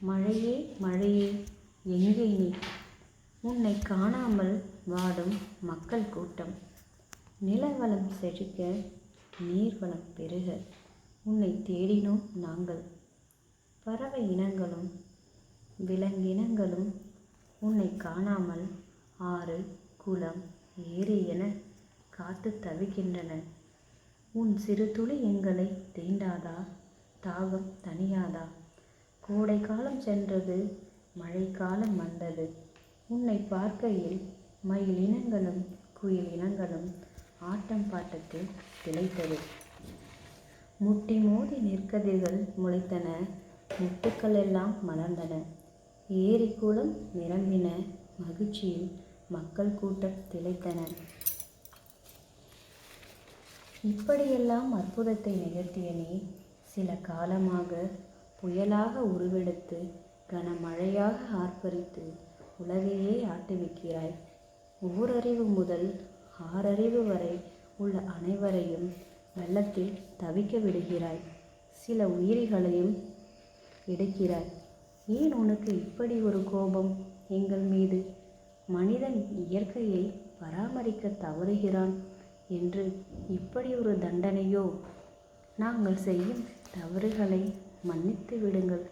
மழையே மழையே எங்கே நீ? உன்னை காணாமல் வாடும் மக்கள் கூட்டம். நிலவளம் செழிக்க, நீர்வளம் பெருக உன்னை தேடினோம் நாங்கள். பறவை இனங்களும் விலங்கினங்களும் உன்னை காணாமல் ஆறு, குளம், ஏரி என காத்து தவிக்கின்றன. உன் சிறு துளி எங்களை தீண்டாதா? தாகம் தணியாதா? கோடை காலம் சென்றது, மழைக்காலம் வந்தது. உன்னை பார்க்கையில் மயில் இனங்களும் குயில் இனங்களும் ஆட்டம் பாட்டத்தில் திளைத்தது. முட்டி மோதி நெற்கதிர்கள் முளைத்தன, முட்டுக்கள் எல்லாம் மலர்ந்தன. ஏரி குளம் நிரம்பின, மகிழ்ச்சியில் மக்கள் கூட்டம் திளைத்தன. இப்படியெல்லாம் அற்புதத்தை நிகழ்த்திய நீ சில காலமாக புயலாக உருவெடுத்து கனமழையாக ஆர்ப்பரித்து உலகையே ஆட்டுவிக்கிறாய். ஓரறிவு முதல் 6 அறிவு வரை உள்ள அனைவரையும் வெள்ளத்தில் தவிக்க விடுகிறாய். சில உயிர்களையும் எடுக்கிறாய். ஏன் உனக்கு இப்படி ஒரு கோபம் எங்கள் மீது? மனிதன் இயற்கையை பராமரிக்க தவறுகிறான் என்று இப்படி ஒரு தண்டனையோ? நாங்கள் செய்யும் தவறுகளை மன்னித்து விடுங்கள்.